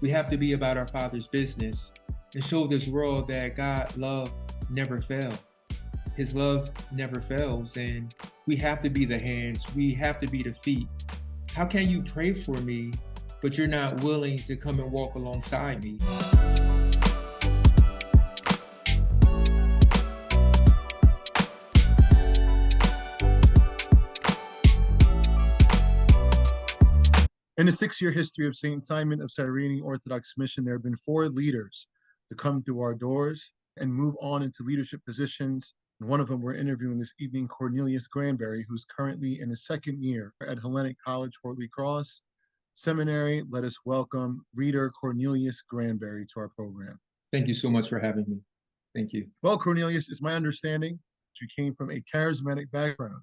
We have to be about our Father's business and show this world that God's love never fails. His love never fails, and we have to be the hands. We have to be the feet. How can you pray for me, but you're not willing to come and walk alongside me? In the 6-year history of St. Simon of Cyrene Orthodox Mission, there have been 4 leaders to come through our doors and move on into leadership positions. And one of them we're interviewing this evening, Cornelius Grandberry, who's currently in his 2nd year at Hellenic College, Holy Cross Seminary. Let us welcome Reader Cornelius Grandberry to our program. Thank you so much for having me. Thank you. Well, Cornelius, it's my understanding that you came from a charismatic background.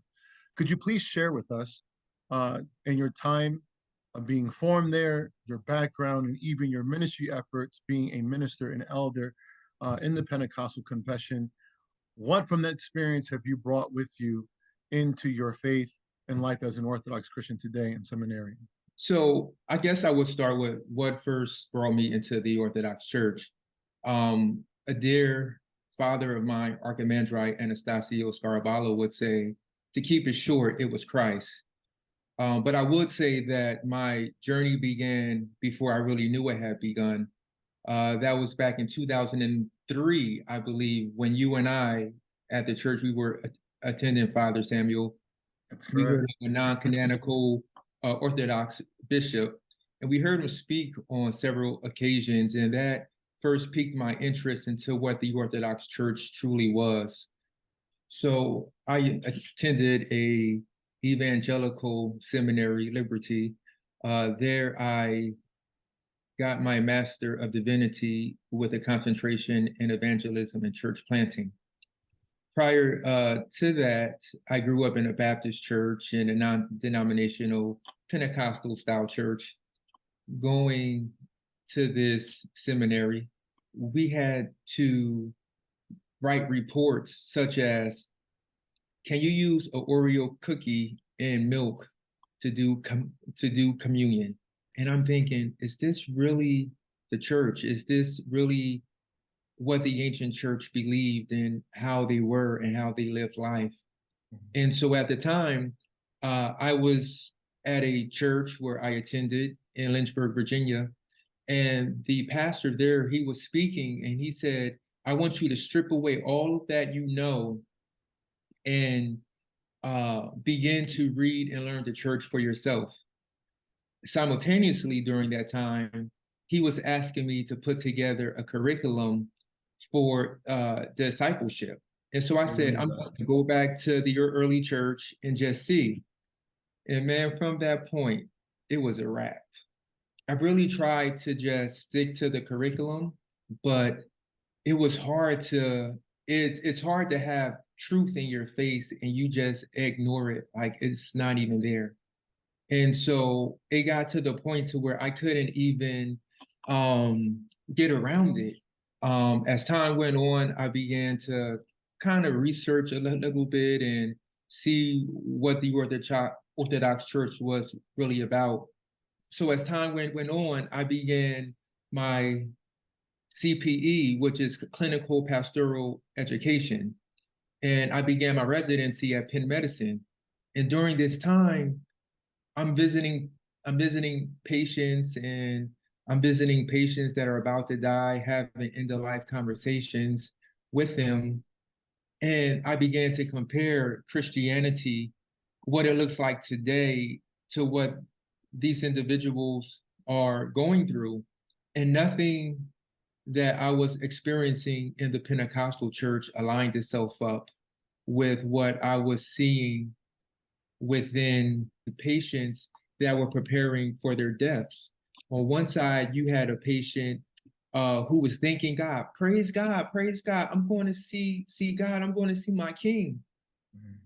Could you please share with us in your time of being formed there, your background, and even your ministry efforts, being a minister and elder in the Pentecostal confession? What from that experience have you brought with you into your faith and life as an Orthodox Christian today in seminary? So I guess I would start with what first brought me into the Orthodox Church. A dear father of mine, Archimandrite Anastasio Scaraballo, would say, to keep it short, it was Christ. But I would say that my journey began before I really knew it had begun. That was back in 2003, I believe, when you and I at the church, we were attending Father Samuel. That's We correct. were a non-canonical Orthodox bishop, and we heard him speak on several occasions, and that first piqued my interest into what the Orthodox Church truly was. So I attended a evangelical seminary, Liberty. There I got my Master of Divinity with a concentration in Evangelism and Church Planting. Prior to that, I grew up in a Baptist church, in a non-denominational Pentecostal style church. Going to this seminary, we had to write reports such as, can you use an Oreo cookie and milk to do communion? And I'm thinking, is this really the church? Is this really what the ancient church believed and how they were and how they lived life? And so at the time, I was at a church where I attended in Lynchburg, Virginia, and the pastor there, he was speaking and he said, I want you to strip away all of that you know and begin to read and learn the church for yourself. Simultaneously, during that time, he was asking me to put together a curriculum for discipleship. And so I said, I'm going to go back to your early church and just see. And man, from that point, it was a wrap. I really tried to just stick to the curriculum, but it was hard to, it's hard to have truth in your face and you just ignore it like it's not even there. And so it got to the point to where I couldn't even get around it. As time went on, I began to kind of research a little bit and see what the Orthodox Church was really about. So as time went on, I began my CPE, which is Clinical Pastoral Education. And I began my residency at Penn Medicine. And during this time, I'm visiting patients, and I'm visiting patients that are about to die, having end-of-life conversations with them. And I began to compare Christianity, what it looks like today, to what these individuals are going through. And nothing that I was experiencing in the Pentecostal church aligned itself up with what I was seeing within the patients that were preparing for their deaths. On one side, you had a patient who was thanking God, praise God, I'm going to see God, I'm going to see my King.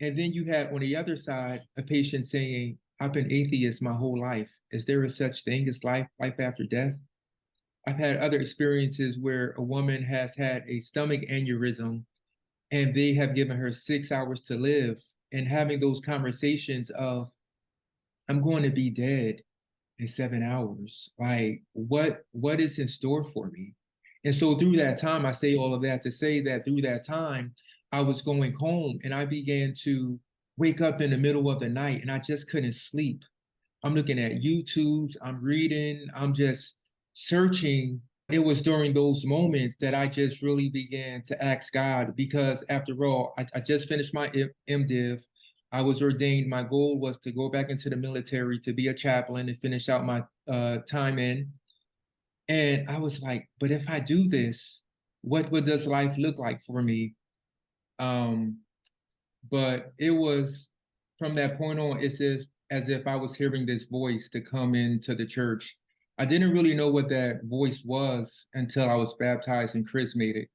And then you had on the other side, a patient saying, I've been atheist my whole life. Is there a such thing as life after death? I've had other experiences where a woman has had a stomach aneurysm and they have given her 6 hours to live, and having those conversations of, I'm going to be dead. in 7 hours. Like, what is in store for me? And so through that time, I say all of that to say that through that time, I was going home and I began to wake up in the middle of the night and I just couldn't sleep. I'm looking at YouTube, I'm reading, I'm just searching. It was during those moments that I just really began to ask God, because after all, I just finished my MDiv. I was ordained. My goal was to go back into the military to be a chaplain and finish out my time in. And I was like, but if I do this, what does life look like for me? Um, but it was from that point on, it's as if I was hearing this voice to come into the church. I didn't really know what that voice was until I was baptized and chrismated.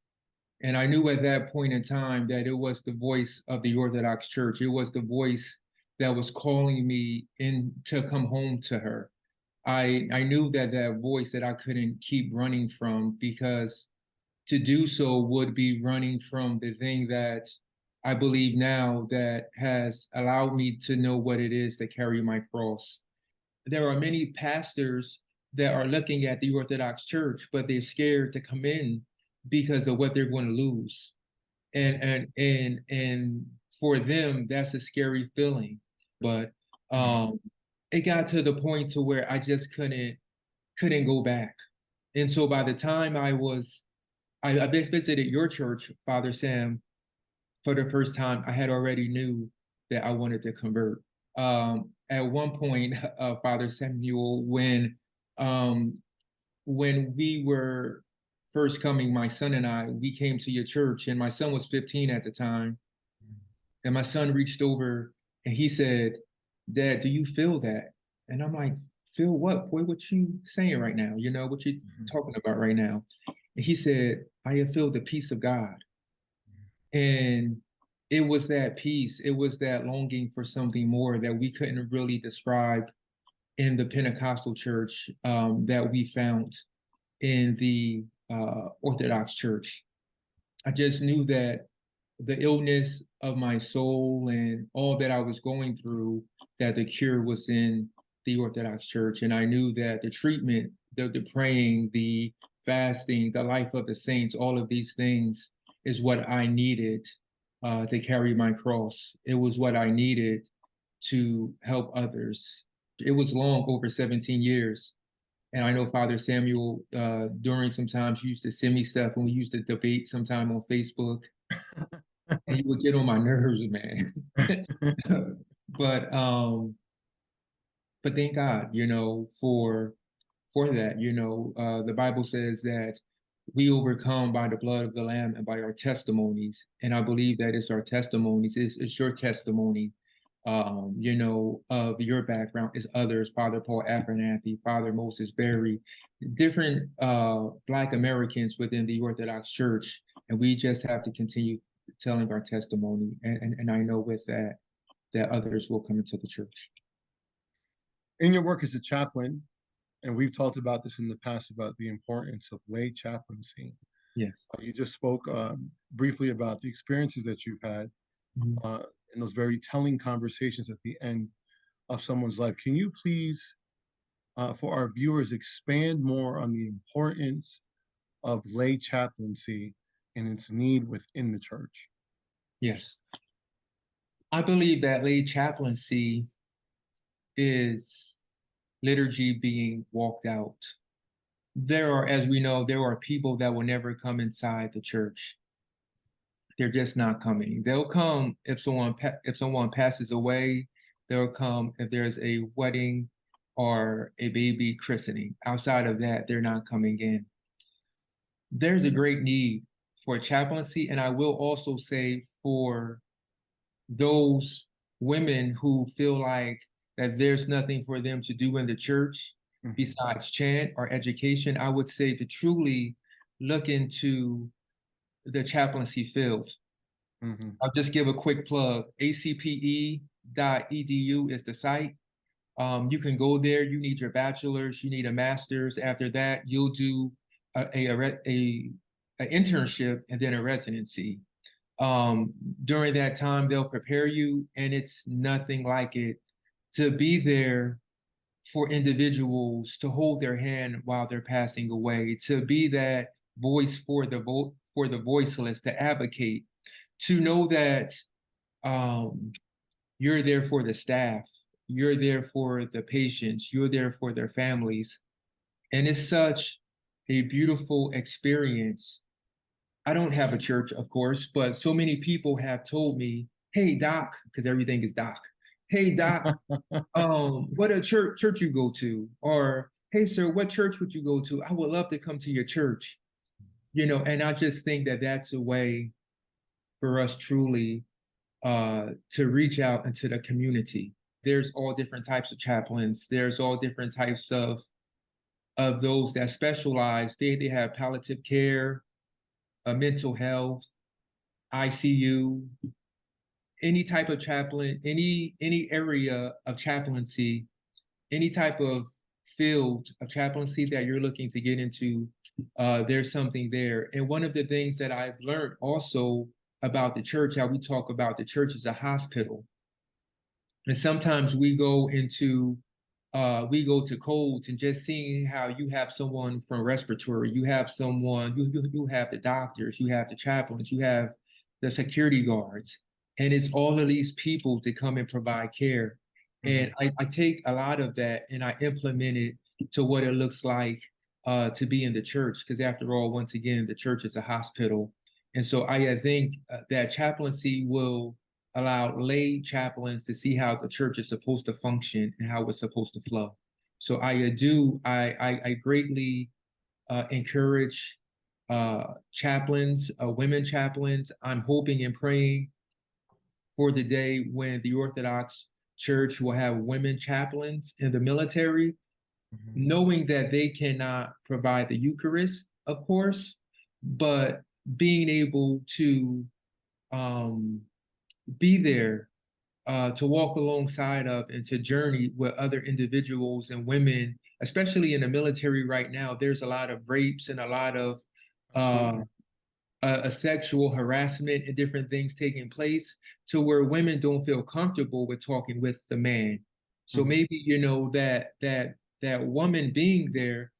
And I knew at that point in time that it was the voice of the Orthodox Church. It was the voice that was calling me in to come home to her. I knew that voice that I couldn't keep running from, because to do so would be running from the thing that I believe now that has allowed me to know what it is to carry my cross. There are many pastors that are looking at the Orthodox Church, but they're scared to come in because of what they're going to lose. And for them, that's a scary feeling. But it got to the point to where I just couldn't go back. And so by the time I visited your church, Father Sam, for the first time, I had already knew that I wanted to convert. At one point, Father Samuel, when we were first coming, my son and I, we came to your church, and my son was 15 at the time. And my son reached over and he said, Dad, do you feel that? And I'm like, feel what? Boy, what you saying right now? You know, what you talking about right now? And he said, I have felt the peace of God. And it was that peace, it was that longing for something more that we couldn't really describe in the Pentecostal church that we found in the Orthodox Church. I just knew that the illness of my soul and all that I was going through, that the cure was in the Orthodox Church. And I knew that the treatment, the praying, the fasting, the life of the saints, all of these things is what I needed to carry my cross. It was what I needed to help others. It was long, over 17 years. And I know Father Samuel, during some times, used to send me stuff when we used to debate sometime on Facebook. And he would get on my nerves, man. but but thank God, you know, for that. You know, the Bible says that we overcome by the blood of the Lamb and by our testimonies. And I believe that it's our testimonies, it's your testimony, you know, of your background, is others, Father Paul Abernathy, Father Moses Berry, different Black Americans within the Orthodox Church. And we just have to continue telling our testimony. And I know with that, that others will come into the church. In your work as a chaplain, and we've talked about this in the past about the importance of lay chaplaincy. Yes. You just spoke briefly about the experiences that you've had in those very telling conversations at the end of someone's life. Can you please, for our viewers, expand more on the importance of lay chaplaincy and its need within the church? Yes. I believe that lay chaplaincy is liturgy being walked out. There are, as we know, there are people that will never come inside the church. They're just not coming. They'll come if someone passes away. They'll come if there's a wedding or a baby christening. Outside of that, they're not coming in. There's a great need for chaplaincy, and I will also say for those women who feel like that there's nothing for them to do in the church besides chant or education, I would say to truly look into the chaplaincy field. I'll just give a quick plug. acpe.edu is the site. You can go there. You need your bachelor's, you need a master's. After that, you'll do a internship and then a residency. During that time, they'll prepare you, and it's nothing like it to be there for individuals to hold their hand while they're passing away, to be that voice for the voiceless, to advocate, to know that you're there for the staff, you're there for the patients, you're there for their families. And it's such a beautiful experience. I don't have a church, of course, but so many people have told me, hey, Doc, because everything is Doc. Hey, Doc, what a church you go to? Or, hey, sir, what church would you go to? I would love to come to your church. And I just think that that's a way for us truly to reach out into the community. There's all different types of chaplains. There's all different types of those that specialize. They have palliative care, mental health, ICU, any type of chaplain, any area of chaplaincy, any type of field of chaplaincy that you're looking to get into, there's something there. And one of the things that I've learned also about the church, how we talk about the church as a hospital. And sometimes we go to codes and just seeing how you have someone from respiratory, you have someone, you have the doctors, you have the chaplains, you have the security guards, and it's all of these people to come and provide care. And I take a lot of that and I implement it to what it looks like to be in the church, because after all, once again, the church is a hospital. And so I think that chaplaincy will allow lay chaplains to see how the church is supposed to function and how it's supposed to flow. So I greatly encourage chaplains, women chaplains. I'm hoping and praying for the day when the Orthodox Church will have women chaplains in the military, knowing that they cannot provide the Eucharist, of course, but being able to be there to walk alongside of and to journey with other individuals and women, especially in the military right now. There's a lot of rapes and a lot of a sexual harassment and different things taking place to where women don't feel comfortable with talking with the man. So maybe, that woman being there,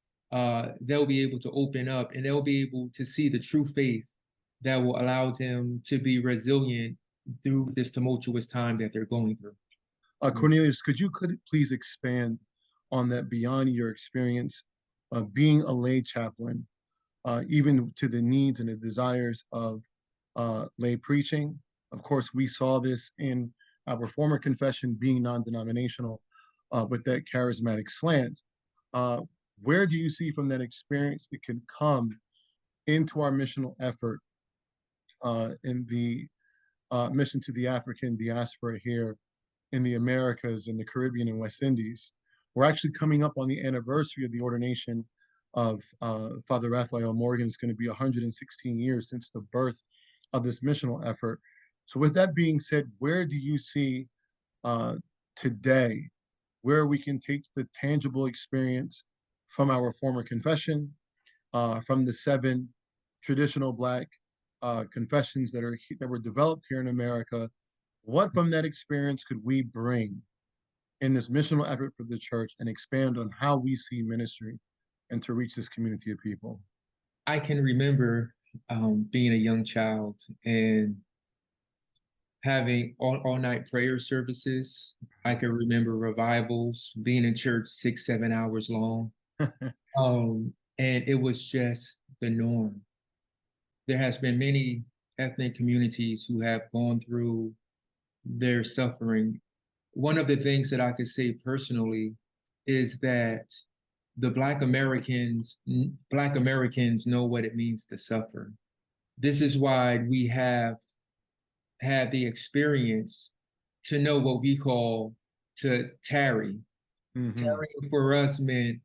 they'll be able to open up and they'll be able to see the true faith that will allow them to be resilient through this tumultuous time that they're going through. Cornelius, could please expand on that beyond your experience of being a lay chaplain, even to the needs and the desires of lay preaching? Of course, we saw this in our former confession, being non-denominational, with that charismatic slant. Where do you see from that experience it can come into our missional effort in the mission to the African diaspora here in the Americas and the Caribbean and West Indies? We're actually coming up on the anniversary of the ordination of Father Raphael Morgan. It's going to be 116 years since the birth of this missional effort. So with that being said, where do you see today where we can take the tangible experience from our former confession, from the 7 traditional Black confessions that were developed here in America? What from that experience could we bring in this missional effort for the church and expand on how we see ministry and to reach this community of people? I can remember being a young child and having all night prayer services. I can remember revivals, being in church 6, 7 hours long. And it was just the norm. There has been many ethnic communities who have gone through their suffering. One of the things that I could say personally is that the Black Americans know what it means to suffer. This is why we have had the experience to know what we call to tarry. Tarrying for us meant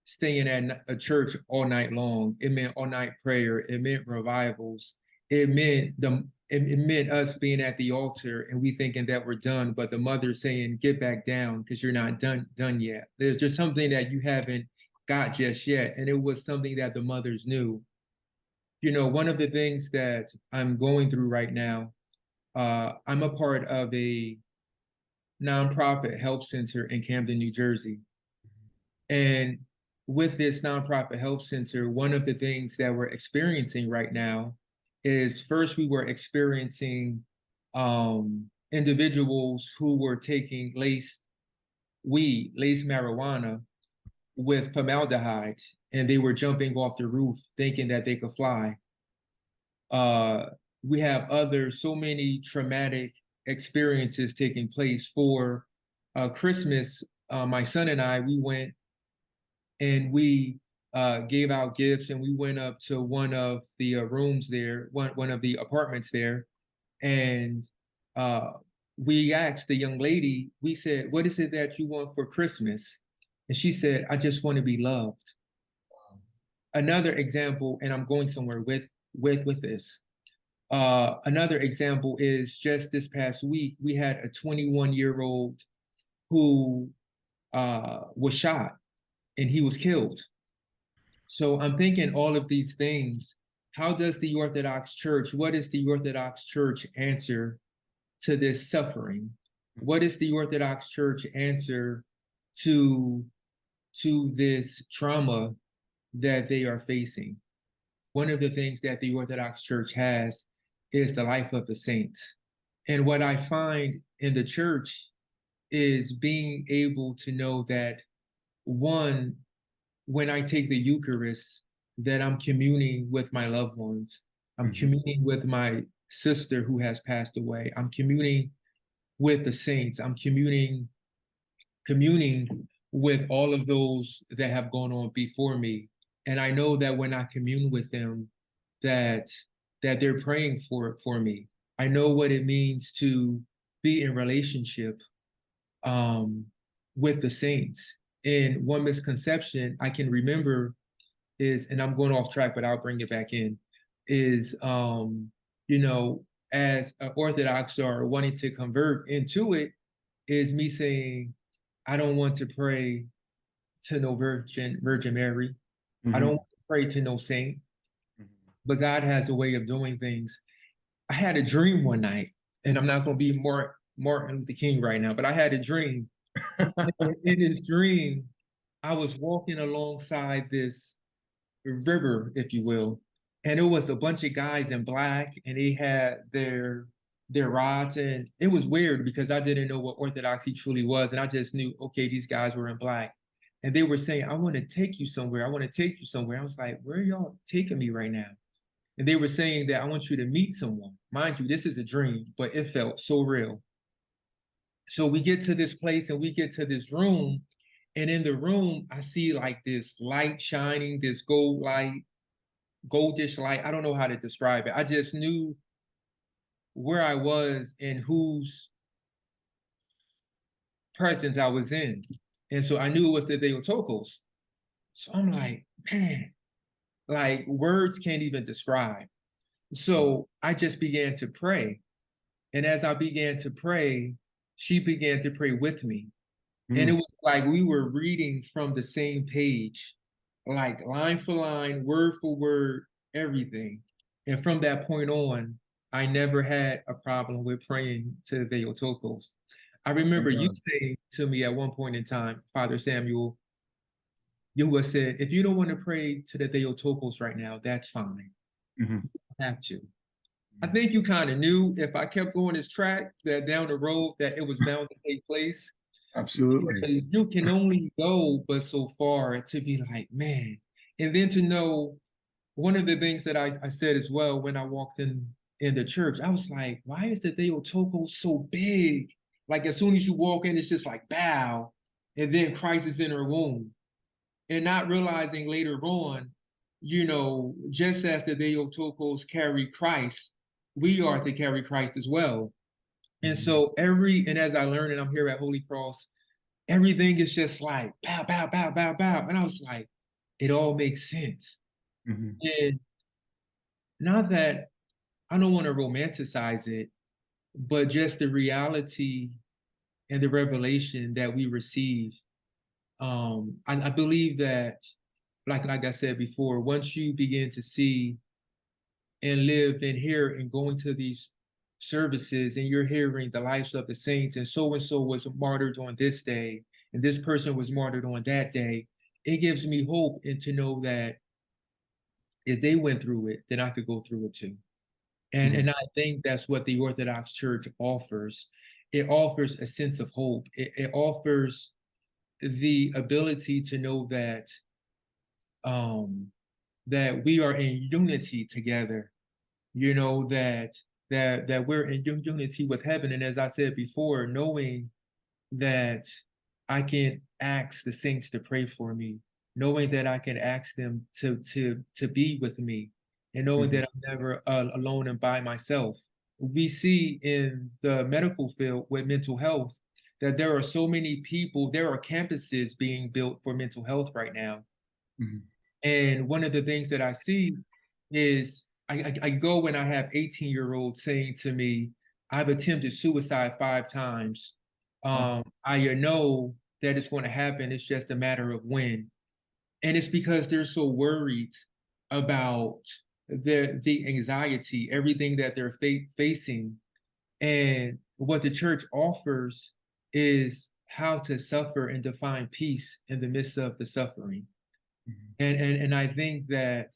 staying at a church all night long. It meant all night prayer. It meant revivals. It meant us being at the altar and we thinking that we're done, but the mother saying, get back down because you're not done yet. There's just something that you haven't got just yet. And it was something that the mothers knew. One of the things that I'm going through right now, I'm a part of a nonprofit health center in Camden, New Jersey. And with this nonprofit health center, one of the things that we're experiencing right now is first we were experiencing individuals who were taking laced weed, laced marijuana with formaldehyde, and they were jumping off the roof thinking that they could fly. We have so many traumatic experiences taking place. For Christmas, my son and I, we went and we gave out gifts, and we went up to one of the rooms there, one of the apartments there, and we asked the young lady, we said, "What is it that you want for Christmas?" And she said, "I just want to be loved." Another example, and I'm going somewhere with this. Another example is just this past week, we had a 21-year-old who was shot and he was killed. So I'm thinking all of these things. How does the Orthodox Church, what is the Orthodox Church answer to this suffering? What is the Orthodox Church answer to this trauma that they are facing? One of the things that the Orthodox Church has is the life of the saints. And what I find in the church is being able to know that, one, when I take the Eucharist, that I'm communing with my loved ones. I'm communing with my sister who has passed away. I'm communing with the saints. I'm communing with all of those that have gone on before me. And I know that when I commune with them, that they're praying for me. I know what it means to be in relationship with the saints. And one misconception I can remember is, and I'm going off track, but I'll bring it back in, is, as an Orthodox or wanting to convert into it, is me saying, I don't want to pray to no Virgin Mary. I don't want to pray to no saint, but God has a way of doing things. I had a dream one night, and I'm not going to be Martin Luther King right now, but I had a dream. In this dream, I was walking alongside this river, if you will, and it was a bunch of guys in black, and they had their rods, and it was weird because I didn't know what Orthodoxy truly was, and I just knew, okay, these guys were in black, and they were saying, "I want to take you somewhere. I want to take you somewhere." I was like, "Where are y'all taking me right now?" And they were saying that I want you to meet someone. Mind you, this is a dream, but it felt so real. So we get to this place and we get to this room, and in the room, I see like this light shining, this goldish light. I don't know how to describe it. I just knew where I was and whose presence I was in. And so I knew it was the Theotokos. So I'm like, man, like words can't even describe. So I just began to pray. And as I began to pray, she began to pray with me. And it was like we were reading from the same page, like line for line, word for word, everything. And from that point on, I never had a problem with praying to the Theotokos. I remember you saying to me at one point in time, Father Samuel, you said, if you don't want to pray to the Theotokos right now, that's fine. You don't have to. I think you kind of knew if I kept going this track, that down the road, that it was bound to take place. Absolutely. You can only go but so far to be like, man. And then to know, one of the things that I said as well when I walked in the church, I was like, why is the Theotokos so big? Like as soon as you walk in, it's just like bow, and then Christ is in her womb. And not realizing later on, just as the Theotokos carry Christ, we are to carry Christ as well. And so and as I learned, and I'm here at Holy Cross, everything is just like bow, bow, bow, bow, bow. And I was like, it all makes sense. And not that I don't want to romanticize it, but just the reality and the revelation that we receive. I believe that, like I said before, once you begin to see and live and hear and go into these services, and you're hearing the lives of the saints, and so was martyred on this day, and this person was martyred on that day, it gives me hope, and to know that if they went through it, then I could go through it too. And I think that's what the Orthodox Church offers. It offers a sense of hope. It offers the ability to know um, that we are in unity together. You know, that we're in unity with heaven. And as I said before, knowing that I can ask the saints to pray for me, knowing that I can ask them to be with me, and knowing that I'm never alone and by myself. We see in the medical field with mental health that there are so many people, there are campuses being built for mental health right now. And one of the things that I see is I go when I have 18-year-olds saying to me, I've attempted suicide 5 times. I know that it's going to happen. It's just a matter of when. And it's because they're so worried about the anxiety, everything that they're facing. And what the church offers is how to suffer and to find peace in the midst of the suffering. And I think that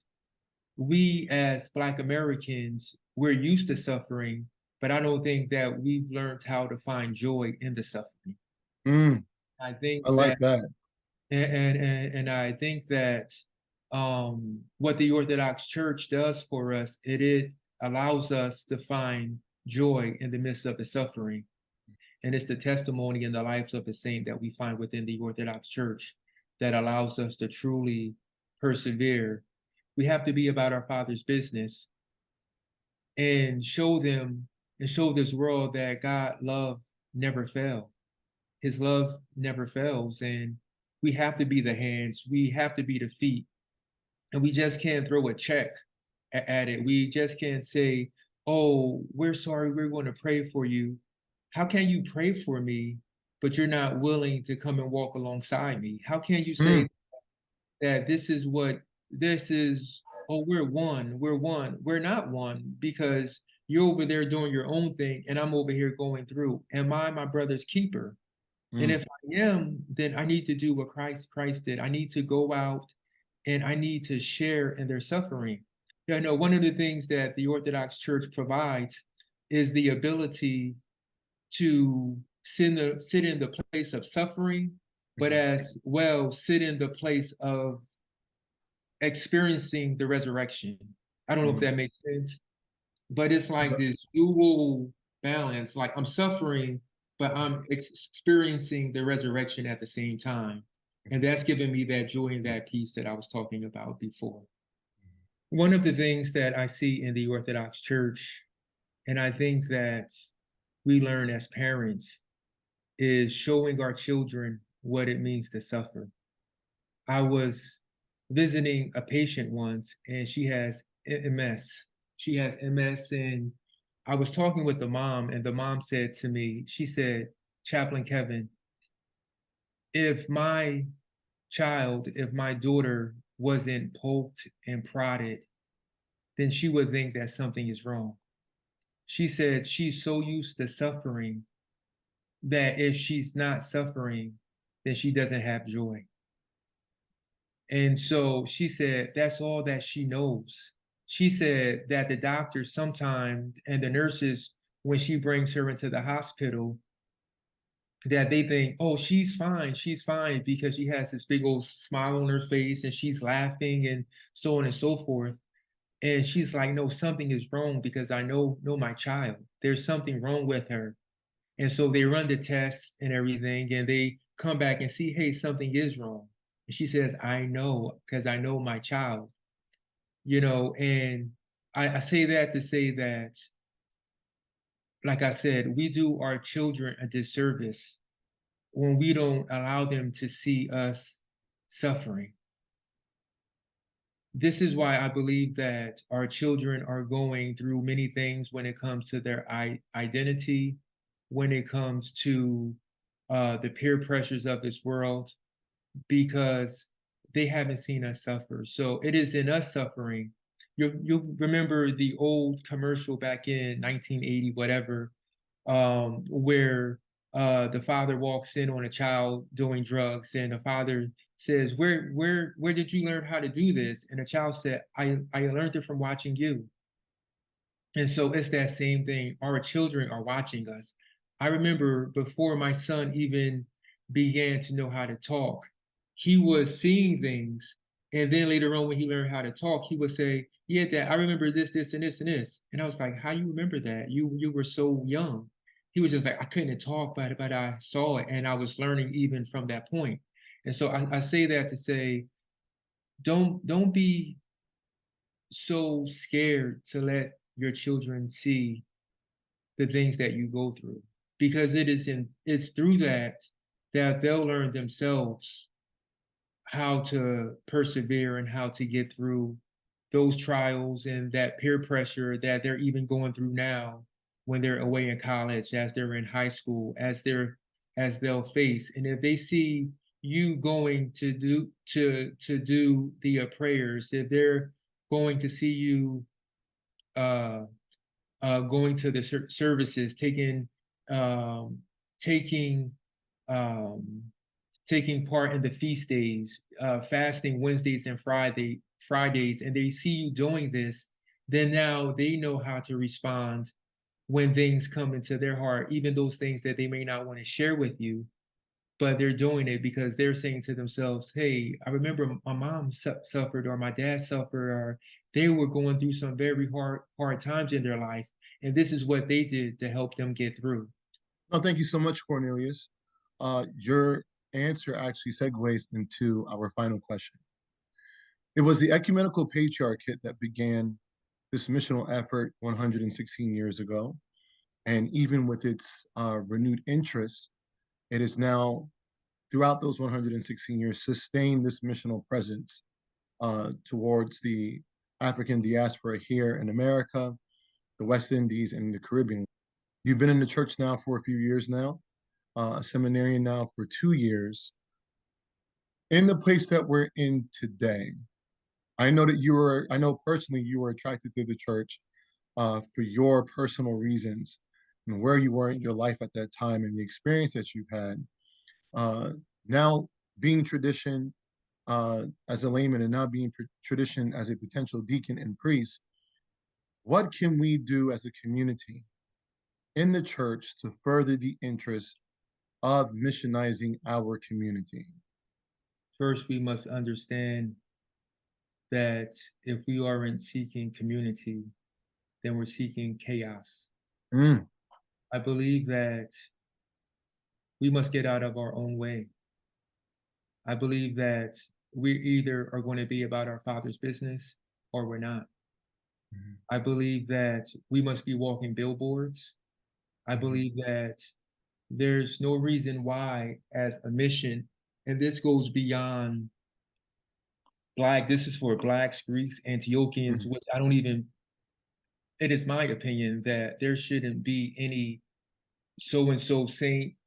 we as Black Americans, we're used to suffering, but I don't think that we've learned how to find joy in the suffering. I think I like that. and I think that what the Orthodox Church does for us, it allows us to find joy in the midst of the suffering. And it's the testimony in the lives of the saint that we find within the Orthodox Church that allows us to truly persevere. We have to be about our Father's business and show them and show this world that God love never fails. His love never fails. And we have to be the hands, we have to be the feet. And we just can't throw a check at it. We just can't say, oh, we're sorry, we're going to pray for you. How can you pray for me, but you're not willing to come and walk alongside me? How can you say that this is, oh, we're one, we're not one, because you're over there doing your own thing and I'm over here going through. Am I my brother's keeper? And if I am, then I need to do what Christ did. I need to go out and I need to share in their suffering. You know, one of the things that the Orthodox Church provides is the ability to sit in the place of suffering, but as well sit in the place of experiencing the resurrection. I don't know if that makes sense, but it's like this dual balance. Like I'm suffering, but I'm experiencing the resurrection at the same time. And that's given me that joy and that peace that I was talking about before. One of the things that I see in the Orthodox Church, and I think that we learn as parents, is showing our children what it means to suffer. I was visiting a patient once, and she has MS. She has MS, and I was talking with the mom, and the mom said to me, she said, Chaplain Kevin, if my if my daughter wasn't poked and prodded, then she would think that something is wrong. She said she's so used to suffering that if she's not suffering, then she doesn't have joy. And so she said that's all that she knows. She said that the doctors sometimes and the nurses, when she brings her into the hospital, that they think, oh, she's fine, because she has this big old smile on her face and she's laughing and so on and so forth. And she's like, no, something is wrong because I know my child. There's something wrong with her. And so they run the tests and everything, and they come back and see, hey, something is wrong. And she says, I know, because I know my child, you know, and I say that to say that, like I said, we do our children a disservice when we don't allow them to see us suffering. This is why I believe that our children are going through many things when it comes to their identity, when it comes to the peer pressures of this world, because they haven't seen us suffer. So it is in us suffering. You'll remember the old commercial back in 1980, whatever, where the father walks in on a child doing drugs, and the father says, where did you learn how to do this? And the child said, I learned it from watching you. And so it's that same thing. Our children are watching us. I remember before my son even began to know how to talk, he was seeing things. And then later on, when he learned how to talk, he would say, yeah, Dad, I remember this, this, and this, and this. And I was like, how you remember that? You were so young. He was just like, I couldn't talk, but I saw it. And I was learning even from that point. And so I say that to say, don't be so scared to let your children see the things that you go through, because it's through that they'll learn themselves how to persevere and how to get through those trials and that peer pressure that they're even going through now when they're away in college, as they're in high school, as they'll face. And if they see you going to do the prayers, if they're going to see you going to the services, um, taking um, taking part in the feast days, fasting Wednesdays and Fridays, and they see you doing this, then now they know how to respond when things come into their heart, even those things that they may not want to share with you, but they're doing it because they're saying to themselves, hey, I remember my mom suffered, or my dad suffered, or they were going through some very hard times in their life. And this is what they did to help them get through. No, thank you so much, Cornelius. Your answer actually segues into our final question. It was the ecumenical patriarchate that began this missional effort 116 years ago. And even with its renewed interest, it is now, throughout those 116 years, sustained this missional presence towards the African diaspora here in America, the West Indies, and the Caribbean. You've been in the church now for a few years now, a seminarian now for 2 years. In the place that we're in today, I know personally you were attracted to the church for your personal reasons and where you were in your life at that time and the experience that you've had. Uh, Now, being tradition as a layman and now being tradition as a potential deacon and priest, what can we do as a community in the church to further the interest of missionizing our community? First, we must understand that if we aren't seeking community, then we're seeking chaos. Mm. I believe that we must get out of our own way. I believe that we either are going to be about our Father's business or we're not. Mhm. I believe that we must be walking billboards. I Mhm. believe that there's no reason why, as a mission, and this goes beyond this is for Blacks, Greeks, Antiochians, Mhm. which I don't even, it is my opinion that there shouldn't be any so-and-so saint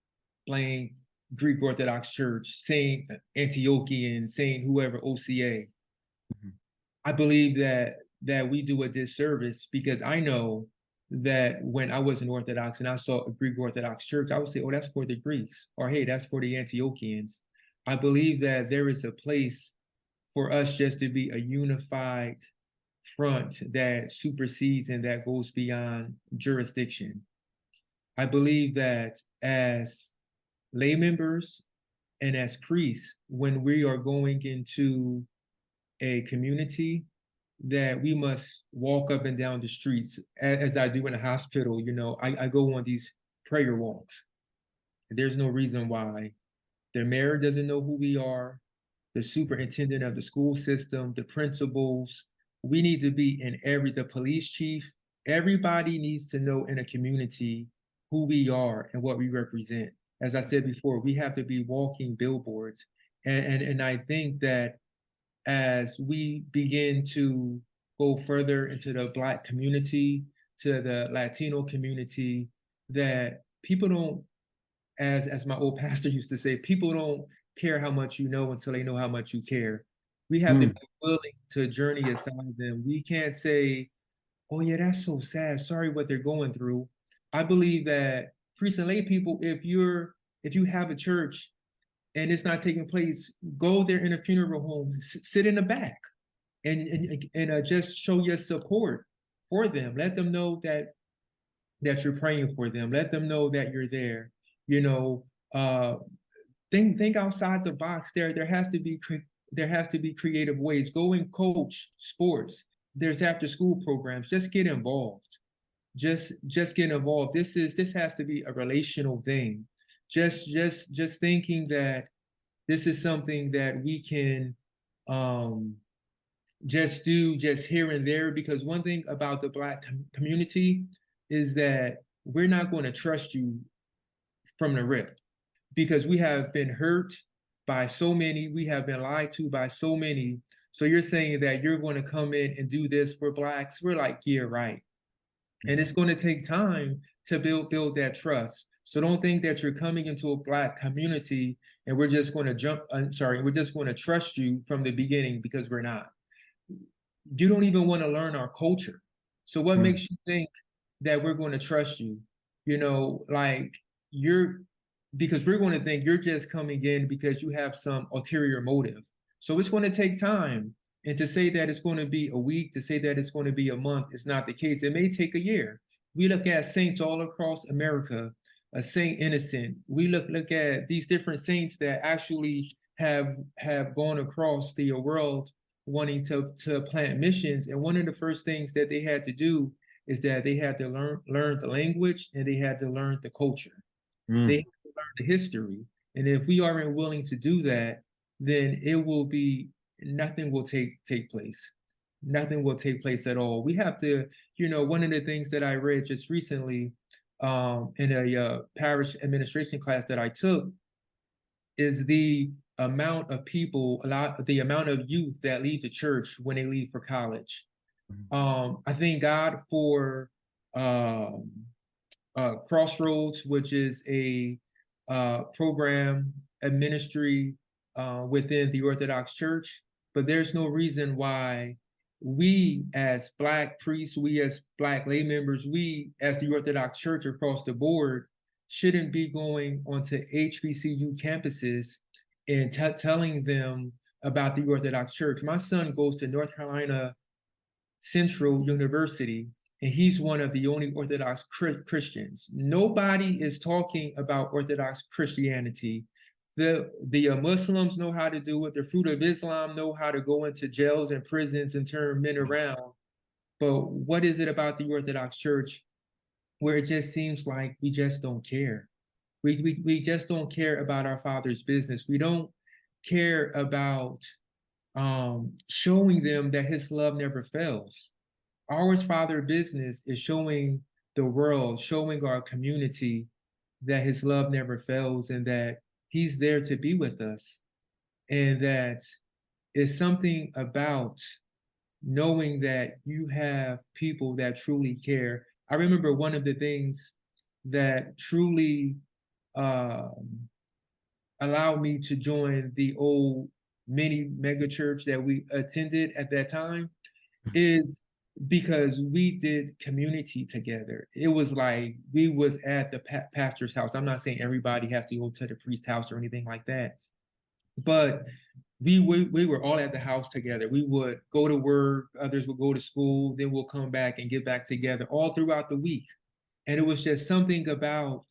playing Greek Orthodox Church, Saint Antiochian, Saint whoever, OCA. Mhm. I believe that we do a disservice, because I know that when I was in Orthodox and I saw a Greek Orthodox church, I would say, oh, that's for the Greeks, or hey, that's for the Antiochians. I believe that there is a place for us just to be a unified front that supersedes and that goes beyond jurisdiction. I believe that as lay members and as priests, when we are going into a community, that we must walk up and down the streets as I do in a hospital. I go on these prayer walks. There's no reason why the mayor doesn't know who we are, the superintendent of the school system, the principals. We need to be in the police chief. Everybody needs to know in a community who we are and what we represent. As I said before, we have to be walking billboards. And I think that as we begin to go further into the Black community, to the Latino community, that people don't, as my old pastor used to say, people don't care how much you know until they know how much you care. We have to Mm. be willing to journey aside them. We can't say, oh yeah, that's so sad. Sorry what they're going through. I believe that priests and lay people, if you have a church and it's not taking place, go there in a funeral home, sit in the back, and just show your support for them. Let them know that you're praying for them. Let them know that you're there. You know, think outside the box. There has to be creative ways. Go and coach sports. There's after school programs. Just get involved. Just get involved. This has to be a relational thing. Just thinking that this is something that we can just do just here and there, because one thing about the Black community is that we're not going to trust you from the rip, because we have been hurt by so many, we have been lied to by so many. So you're saying that you're going to come in and do this for Blacks? We're like, yeah, right. And it's going to take time to build that trust. So don't think that you're coming into a Black community and we're just going to we're just going to trust you from the beginning, because we're not. You don't even want to learn our culture. So what makes you think that we're going to trust you? You know, like because we're going to think you're just coming in because you have some ulterior motive. So it's going to take time. And to say that it's going to be a week, to say that it's going to be a month, is not the case. It may take a year. We look at saints all across America, a Saint Innocent. We look at these different saints that actually have gone across the world wanting to plant missions. And one of the first things that they had to do is that they had to learn the language, and they had to learn the culture. They have to learn the history. And if we aren't willing to do that, then nothing will take place. Nothing will take place at all. We have to, one of the things that I read just recently in a parish administration class that I took is the amount of people, the amount of youth that leave the church when they leave for college. I thank God for Crossroads, which is a program, a ministry within the Orthodox Church, but there's no reason why we as Black priests, we as Black lay members, we as the Orthodox Church across the board shouldn't be going onto HBCU campuses and telling them about the Orthodox Church. My son goes to North Carolina Central University, and he's one of the only Orthodox Christians. Nobody is talking about Orthodox Christianity. The Muslims know how to do it. The Fruit of Islam know how to go into jails and prisons and turn men around. But what is it about the Orthodox Church where it just seems like we just don't care? We just don't care about our Father's business. We don't care about showing them that His love never fails. Our Father's business is showing the world, showing our community that His love never fails, and that He's there to be with us. And that is something about knowing that you have people that truly care. I remember one of the things that truly allowed me to join the old mini mega church that we attended at that time is because we did community together. It was like we was at the pastor's house. I'm not saying everybody has to go to the priest's house or anything like that, but we were all at the house together. We would go to work, others would go to school, then we'll come back and get back together all throughout the week. And it was just something about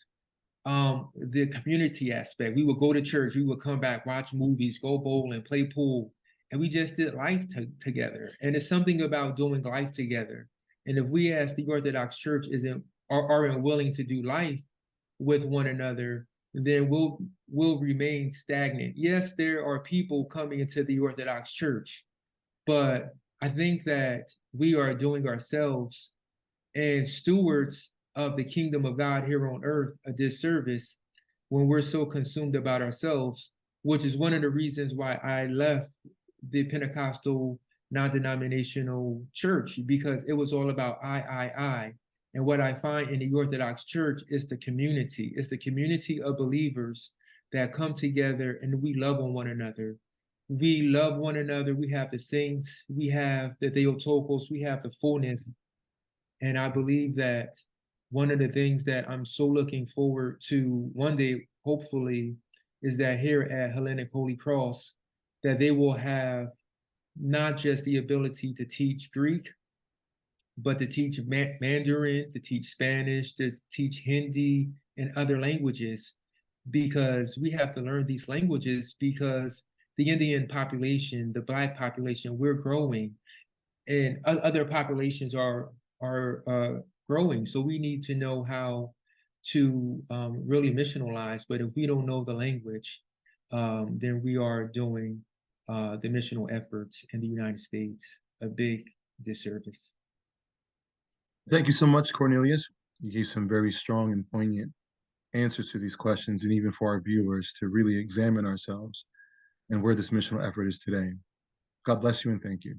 the community aspect. We would go to church, we would come back, watch movies, go bowling, play pool, and we just did life together. And it's something about doing life together. And if we as the Orthodox Church aren't willing to do life with one another, then we'll remain stagnant. Yes, there are people coming into the Orthodox Church, but I think that we are doing ourselves and stewards of the kingdom of God here on earth a disservice when we're so consumed about ourselves, which is one of the reasons why I left the Pentecostal non-denominational church, because it was all about I. And what I find in the Orthodox Church is the community. It's the community of believers that come together and we love on one another. We love one another. We have the saints. We have the Theotokos. We have the fullness. And I believe that one of the things that I'm so looking forward to one day, hopefully, is that here at Hellenic Holy Cross, that they will have not just the ability to teach Greek, but to teach Mandarin, to teach Spanish, to teach Hindi and other languages, because we have to learn these languages because the Indian population, the Black population, we're growing, and other populations are growing. So we need to know how to really missionalize. But if we don't know the language, then we are doing the missional efforts in the United States a big disservice. Thank you so much, Cornelius. You gave some very strong and poignant answers to these questions, and even for our viewers to really examine ourselves and where this missional effort is today. God bless you and thank you.